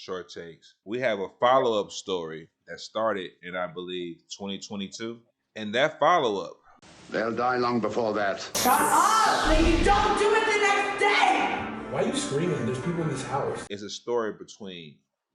short takes. We have a follow-up story that started in, I believe, 2022. And that follow-up. They'll die long before that. Shut up! Like, don't do it the next day! Why are you screaming? There's people in this house. It's a story between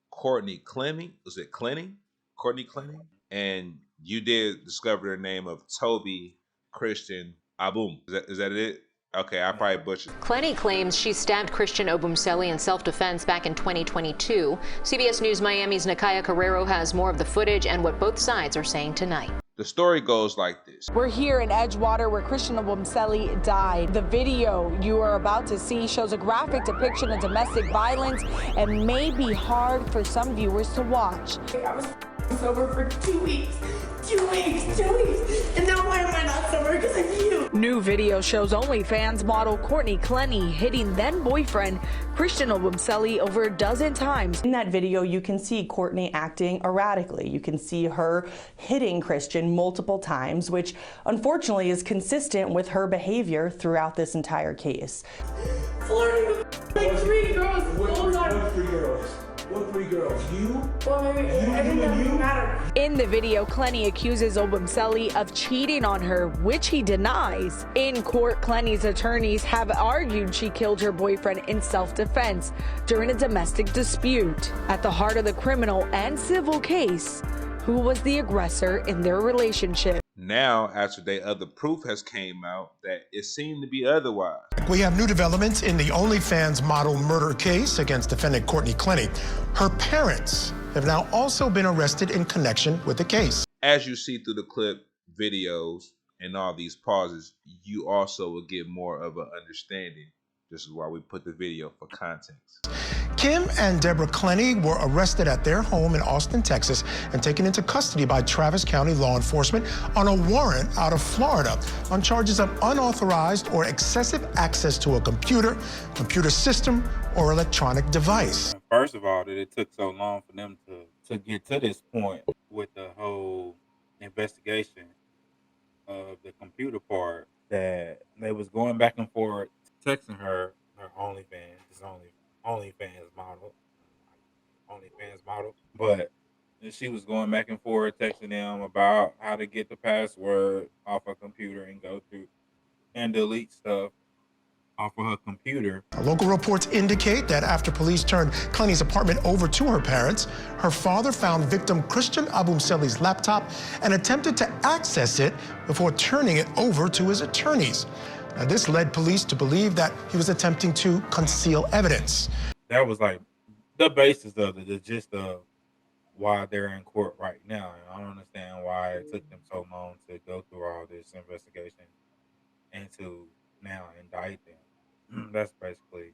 Courtney Clenney. Was it Clenney? Courtney Clenney? And you did discover the name of Toby Christian Abum. Is that it? Okay, I probably butchered. Clenney claims she stabbed Christian Obumseli in self-defense back in 2022. CBS News Miami's Nakaya Carrero has more of the footage and what both sides are saying tonight. The story goes like this. We're here in Edgewater where Christian Obumseli died. The video you are about to see shows a graphic depiction of domestic violence and may be hard for some viewers to watch. I was sober for 2 weeks. 2 weeks. And now why am I not sober? Because of you. New video shows OnlyFans model Courtney Clenney hitting then-boyfriend Christian Obumseli over a dozen times. In that video, you can see Courtney acting erratically. You can see her hitting Christian multiple times, which unfortunately is consistent with her behavior throughout this entire case. Flirting with like 3 girls. What 3 girls? What 3 girls? You? Well, maybe I think that doesn't matter. In the video, Clenney accuses Obumseli of cheating on her, which he denies. In court, Clenney's attorneys have argued she killed her boyfriend in self-defense during a domestic dispute. At the heart of the criminal and civil case, who was the aggressor in their relationship? Now, after the other proof has came out, that it seemed to be otherwise. We have new developments in the OnlyFans model murder case against defendant Courtney Clenney. Her parents have now also been arrested in connection with the case. As you see through the clip videos and all these pauses, you also will get more of an understanding. This is why we put the video for context. Kim and Deborah Clenney were arrested at their home in Austin, Texas, and taken into custody by Travis County law enforcement on a warrant out of Florida on charges of unauthorized or excessive access to a computer system, or electronic device. First of all, that it took so long for them to get to this point with the whole investigation of the computer part, that they was going back and forth, texting her OnlyFans, this OnlyFans model, but she was going back and forth texting them about how to get the password off her computer and go through and delete stuff off of her computer. Local reports indicate that after police turned Clenney's apartment over to her parents, her father found victim Christian Obumseli's laptop and attempted to access it before turning it over to his attorneys. Now, this led police to believe that he was attempting to conceal evidence. That was like the basis of the gist of why they're in court right now. And I don't understand why it took them so long to go through all this investigation and to now indict them. That's basically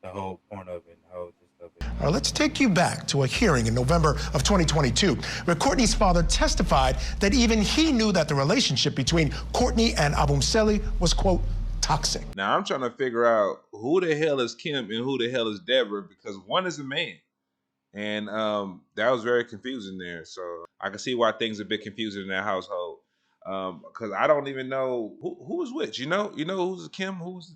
the whole point of it, the whole gist of it. All right, let's take you back to a hearing in November of 2022, where Courtney's father testified that even he knew that the relationship between Courtney and Obumseli was, quote, toxic. Now, I'm trying to figure out who the hell is Kim and who the hell is Deborah, because one is a man. And that was very confusing there. So I can see why things are a bit confusing in that household. Because I don't even know who is which. You know who's Kim, who's...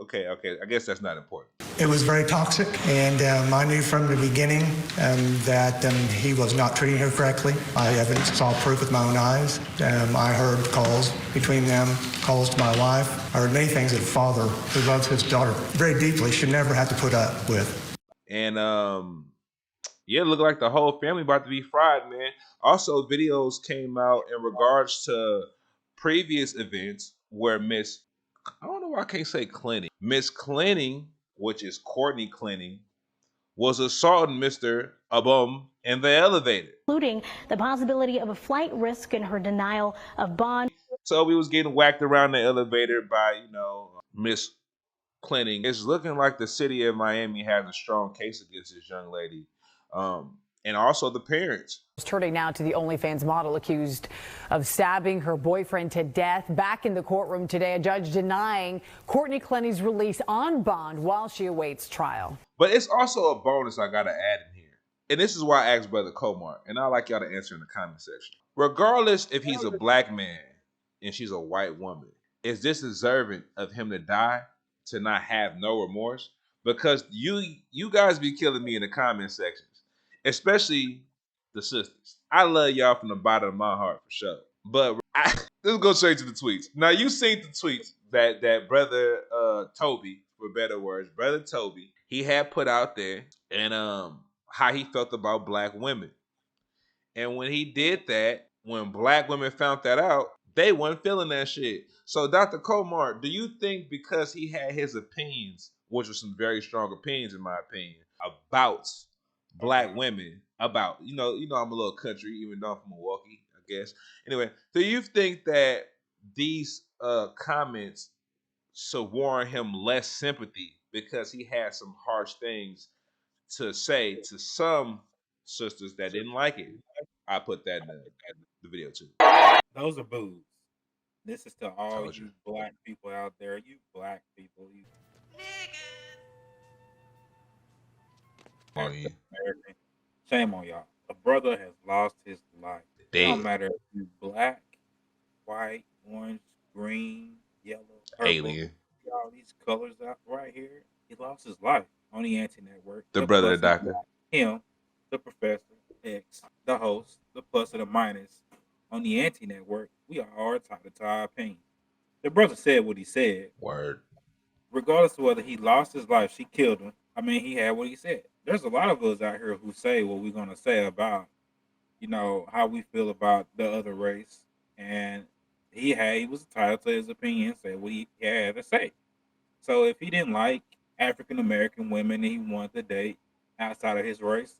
Okay. I guess that's not important. It was very toxic, and I knew from the beginning that he was not treating her correctly. I evidence saw proof with my own eyes. I heard calls between them, calls to my wife. I heard many things that a father who loves his daughter very deeply should never have to put up with. And yeah, it looked like the whole family about to be fried, man. Also, videos came out in regards to previous events where I don't know why I can't say Clenney. Miss Clenney, which is Courtney Clenney, was assaulting Mr. Abum in the elevator, including the possibility of a flight risk and her denial of bond. So we was getting whacked around the elevator by, Miss Clenney. It's looking like the city of Miami has a strong case against this young lady. And also the parents. Turning now to the OnlyFans model accused of stabbing her boyfriend to death. Back in the courtroom today, a judge denying Courtney Clenney's release on bond while she awaits trial. But it's also a bonus I got to add in here. And this is why I asked Brother COMARK, and I'd like y'all to answer in the comment section. Regardless if he's a black man and she's a white woman, is this deserving of him to die, to not have no remorse? because you guys be killing me in the comment sections, especially the sisters. I love y'all from the bottom of my heart for sure. But let's go straight to the tweets. Now you seen the tweets that brother Toby, for better words, brother Toby, he had put out there, and how he felt about black women. And when he did that, when black women found that out, they weren't feeling that shit. So, Dr. Comark, do you think because he had his opinions, which were some very strong opinions in my opinion, about black women, about I'm a little country, even though I'm from Milwaukee, I guess. Anyway, do you think that these comments should warrant him less sympathy because he had some harsh things to say to some sisters that didn't like it? I put that in the video too. Those are boos. This is to all Told you. you black people out there. You black people, you On you. American. Shame on y'all. A brother has lost his life. It don't Dead. matter if you black, white, orange, green, yellow, purple. Alien. All these colors out right here. He lost his life on the anti-network. The brother, the plus doctor. him, the professor, X, the host, the plus and the minus. On the anti-network, we are all entitled to our opinion. The brother said what he said. Word. Regardless of whether he lost his life, she killed him. I mean, he had what he said. There's a lot of us out here who say what we're gonna say about, how we feel about the other race, and he was entitled to his opinion, say what he had to say. So if he didn't like African American women and he wanted to date outside of his race,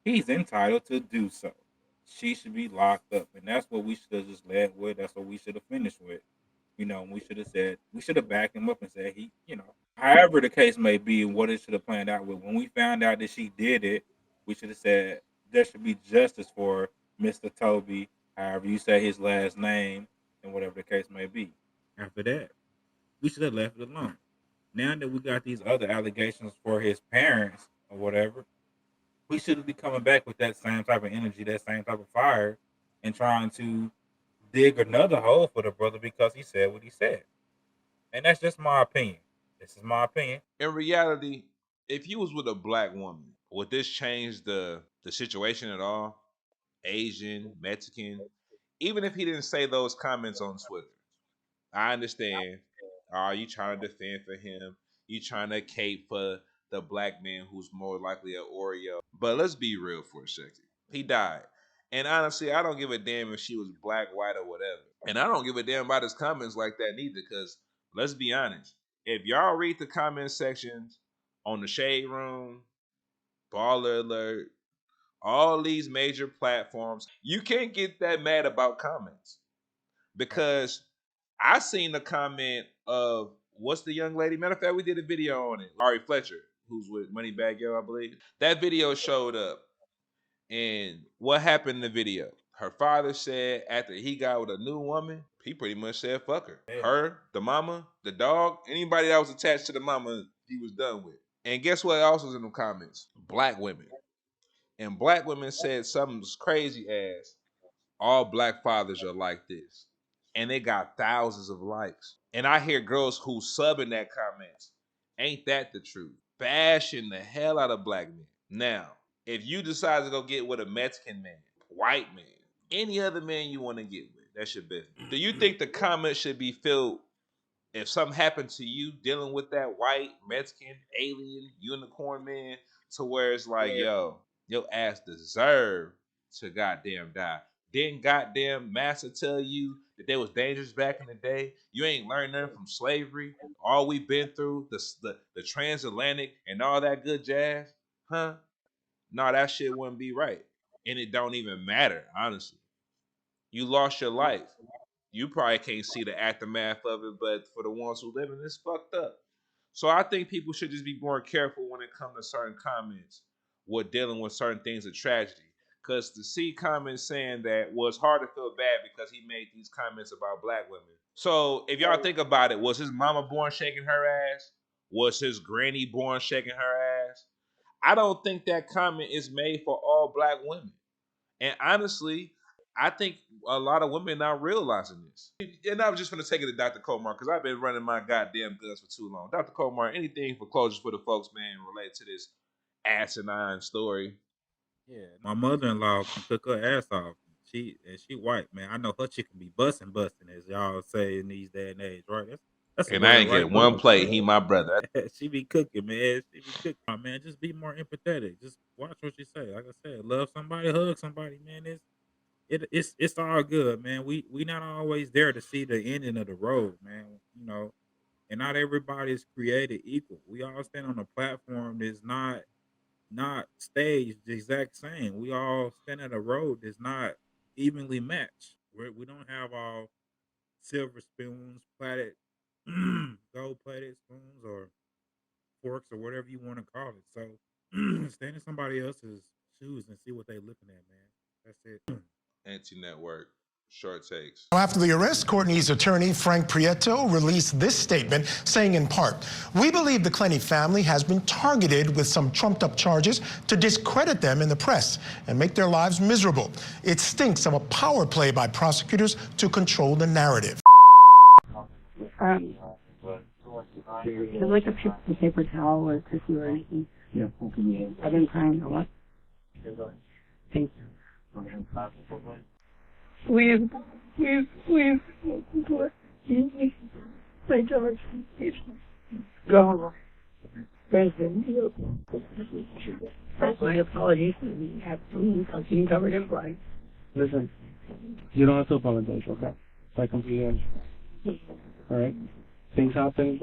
he's entitled to do so. She should be locked up, and that's what we should have just led with. That's what we should have finished with. We should have backed him up and said however the case may be and what it should have planned out with. When we found out that she did it, we should have said there should be justice for Mr. Toby, however you say his last name, and whatever the case may be. After that, we should have left it alone. Now that we got these other allegations for his parents or whatever, we shouldn't be coming back with that same type of energy, that same type of fire, and trying to dig another hole for the brother because he said what he said. And that's just my opinion. This is my opinion. In reality, if you was with a black woman, would this change the situation at all? Asian, Mexican, even if he didn't say those comments on Twitter. I understand. Are you trying to defend for him? You trying to cape for the black man who's more likely an Oreo? But let's be real for a second. He died. And honestly, I don't give a damn if she was black, white, or whatever. And I don't give a damn about his comments like that neither, because let's be honest. If y'all read the comment sections on the Shade Room, Baller Alert, all these major platforms, you can't get that mad about comments. Because I seen the comment of what's the young lady? Matter of fact, we did a video on it. Ari Fletcher, who's with Moneybagg Yo, I believe. That video showed up. And what happened in the video? Her father said after he got with a new woman, he pretty much said fuck her. Yeah. Her, the mama, the dog, anybody that was attached to the mama, he was done with. And guess what else was in the comments? Black women. And black women said something crazy as, all black fathers are like this. And they got thousands of likes. And I hear girls who sub in that comments. Ain't that the truth? Bashing the hell out of black men. Now, if you decide to go get with a Mexican man, white man, any other man you want to get with, that's your business. Do you think the comments should be filled if something happened to you dealing with that white, Mexican, alien, unicorn man, to where it's like, yo, your ass deserve to goddamn die? Didn't goddamn master tell you that they was dangerous back in the day? You ain't learned nothing from slavery, all we've been through, the transatlantic and all that good jazz? Huh? No, that shit wouldn't be right. And it don't even matter, honestly. You lost your life. You probably can't see the aftermath of it, but for the ones who live in it, it's fucked up. So I think people should just be more careful when it comes to certain comments with dealing with certain things of tragedy. Because to see comments saying that, well, it's hard to feel bad because he made these comments about black women. So if y'all think about it, was his mama born shaking her ass? Was his granny born shaking her ass? I don't think that comment is made for all black women. And honestly, I think a lot of women not realizing this. And I was just going to take it to Dr. COMARK because I've been running my goddamn guts for too long. Dr. COMARK, anything for closures for the folks, man, related to this asinine story? Yeah, my mother-in-law can cook her ass off. She white, man. I know her chicken be busting, as y'all say in these day and age, right? That's a And I word ain't right get there. one plate. He my brother. She be cooking, man. She be cooking. Oh, man, just be more empathetic. Just watch what you say. Like I said, love somebody, hug somebody, man. It's all good, man. We not always there to see the ending of the road, man. You know, and not everybody is created equal. We all stand on a platform that's not staged the exact same. We all stand at a road that's not evenly matched. We don't have all silver spoons, plated, gold plated spoons, or forks, or whatever you want to call it. So stand in somebody else's shoes and see what they're looking at, man. That's it. Anti-network. Short takes. After the arrest, Courtney's attorney, Frank Prieto, released this statement saying in part, "We believe the Clenney family has been targeted with some trumped-up charges to discredit them in the press and make their lives miserable. It stinks of a power play by prosecutors to control the narrative." There's like a paper towel or tissue or anything. Yeah. I've been crying a lot. Thank you. Please, please, please, please, my George, please, go. Thank you. My apologies. We have something covered in blood. Listen, you don't have to apologize, okay? I completely understand. Alright? Things happen,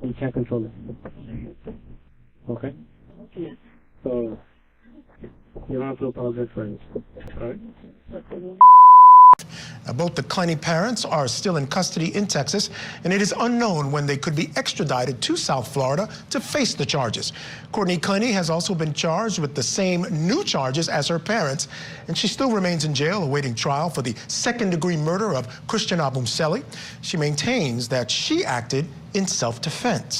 you can't control it. Okay? Yeah. So, you don't have to apologize for anything. Alright? Both the Clenney parents are still in custody in Texas, and it is unknown when they could be extradited to South Florida to face the charges. Courtney Clenney has also been charged with the same new charges as her parents, and she still remains in jail awaiting trial for the second-degree murder of Christian Obumseli. She maintains that she acted in self-defense.